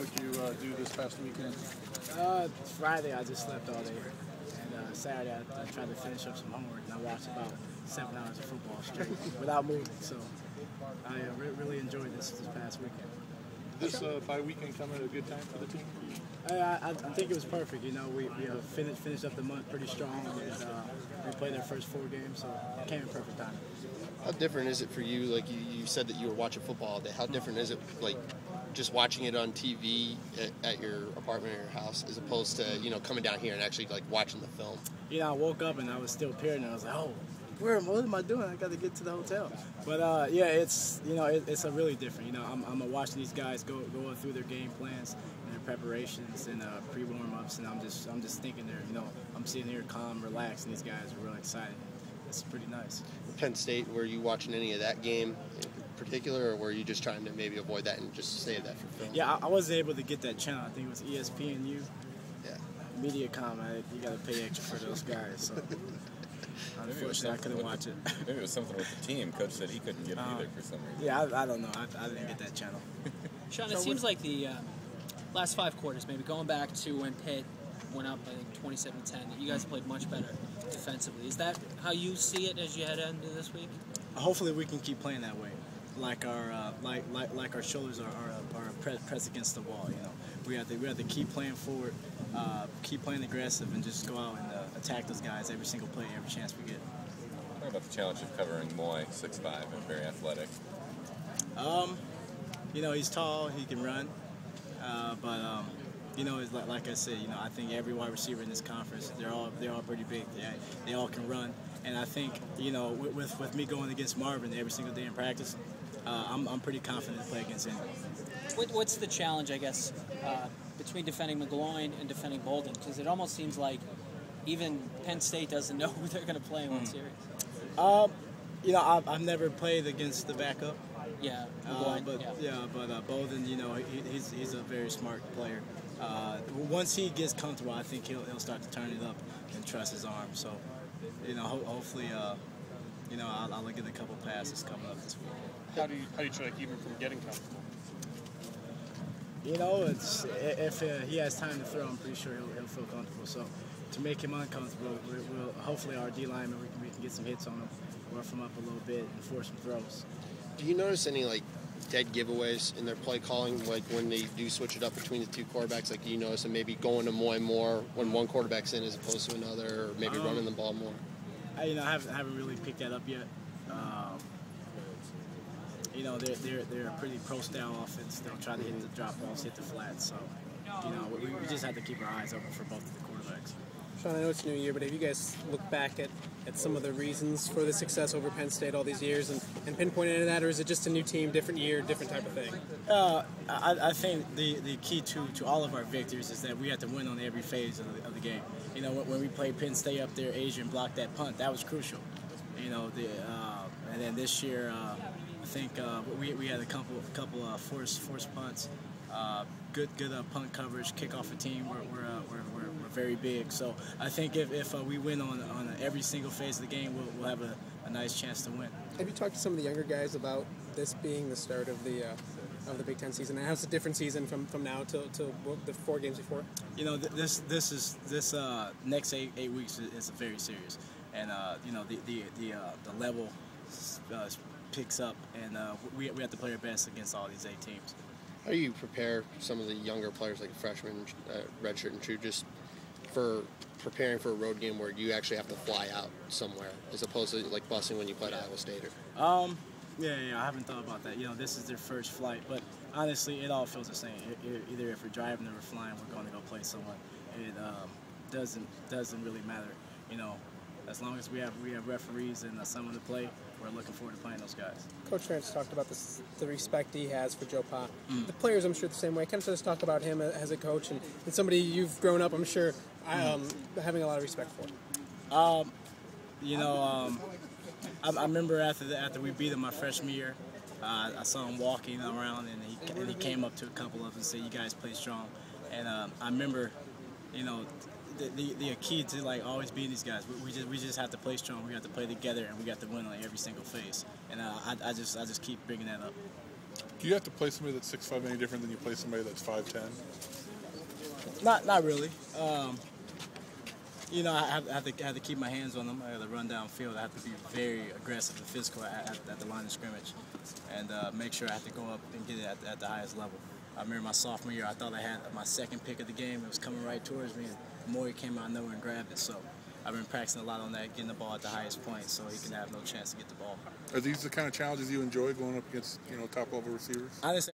What'd you do this past weekend? Friday I just slept all day, and Saturday I tried to finish up some homework, and I watched about 7 hours of football straight without moving. So I really enjoyed this past weekend. This bye weekend come at a good time for the team? I think it was perfect. You know, we finished up the month pretty strong, and we played our first 4 games, so it came at perfect time. How different is it for you? Like you said that you were watching football all day. How different is it, like, just watching it on TV at your apartment or your house, as opposed to, you know, coming down here and actually, like, watching the film? You know, I woke up and I was still peering, and I was like, oh, what am I doing? I got to get to the hotel. But yeah, it's, you know, it's a really different. You know, I'm watching these guys go through their game plans and their preparations and pre-warm-ups, and I'm just thinking there. You know, I'm sitting here calm, relaxed, and these guys are really excited. It's pretty nice. Penn State, were you watching any of that game in particular, or were you just trying to maybe avoid that and just save that for film? Yeah, I wasn't able to get that channel. I think it was ESPNU. Yeah. MediaCom, you got to pay extra for those guys. So unfortunately, I couldn't watch it. Maybe it was something with the team. Coach said he couldn't get it either for some reason. Yeah, I don't know. I didn't get that channel. Shaun, it seems like the last 5 quarters, maybe going back to when Pitt went up, I think 27-10, that you guys played much better defensively. Is that how you see it as you head into this week? Hopefully, we can keep playing that way. Like our like our shoulders are pressed against the wall. You know, we have to keep playing forward, keep playing aggressive, and just go out and attack those guys every single play, every chance we get. What about the challenge of covering Moy, 6'5", and very athletic? You know, he's tall, he can run, but you know, it's like I said, you know, I think every wide receiver in this conference, they're all pretty big. They all can run, and I think, you know, with me going against Marvin every single day in practice, I'm pretty confident to play against him. What's the challenge, I guess, between defending McGloin and defending Bolden? Because it almost seems like even Penn State doesn't know who they're going to play in one series. You know, I've never played against the backup. Yeah, McGloin, but Bolden, you know, he's a very smart player. Once he gets comfortable, I think he'll start to turn it up and trust his arm. So, you know, hopefully, you know, I'll get a couple passes coming up this week. How do you try to keep him from getting comfortable? You know, it's if he has time to throw, I'm pretty sure he'll feel comfortable. So, to make him uncomfortable, we'll hopefully our D lineman we can get some hits on him, rough him up a little bit, and force some throws. Do you notice any, like, dead giveaways in their play calling, like when they do switch it up between the 2 quarterbacks? Like, do you notice them maybe going to Moy more when one quarterback's in as opposed to another, or maybe running the ball more? You know, I haven't really picked that up yet. You know, they're a pretty pro-style offense. They'll try to hit the drop balls, hit the flats. So, you know, we just have to keep our eyes open for both of the quarterbacks. Shaun, I know it's a new year, but have you guys looked back at some of the reasons for the success over Penn State all these years and pinpointed into that, or is it just a new team, different year, different type of thing? I think the key to all of our victories is that we have to win on every phase of the game. You know, when we played Penn State up there, Adrian blocked that punt. That was crucial. You know, and then this year, I think we had a couple forced punts, good punt coverage, kickoff a team. We're very big. So I think if we win on every single phase of the game, we'll have a nice chance to win. Have you talked to some of the younger guys about this being the start of the Big Ten season? And how's a different season from now to the 4 games before? You know, this next 8 weeks is very serious, and you know the level picks up, and we have to play our best against all these 8 teams. How do you prepare some of the younger players, like freshmen, redshirt and true, just for preparing for a road game where you actually have to fly out somewhere, as opposed to like busing when you played Iowa State? Yeah, I haven't thought about that. You know, this is their first flight, but honestly, it all feels the same. Either if we're driving or we're flying, we're going to go play someone. It doesn't really matter. You know, as long as we have referees and someone to play, we're looking forward to playing those guys. Coach Trent's talked about the respect he has for Joe Pa. The players, I'm sure, the same way. Kind of just talk about him as a coach and somebody you've grown up, I'm sure, having a lot of respect for. You know, I remember after we beat him my freshman year, I saw him walking around, and he came up to a couple of us and said, "You guys play strong." And I remember, you know, the key to like always beating these guys. We just have to play strong. We have to play together, and we got to win on every single phase. And I just keep bringing that up. Do you have to play somebody that's 6'5" any different than you play somebody that's 5'10"? Not really. You know, I have to keep my hands on them. I have to run downfield. I have to be very aggressive and physical at the line of scrimmage, and make sure I have to go up and get it at the highest level. I remember my sophomore year, I thought I had my second pick of the game. It was coming right towards me, and Maury came out of nowhere and grabbed it. So I've been practicing a lot on that, getting the ball at the highest point so he can have no chance to get the ball. Are these the kind of challenges you enjoy going up against, top-level receivers? Honestly,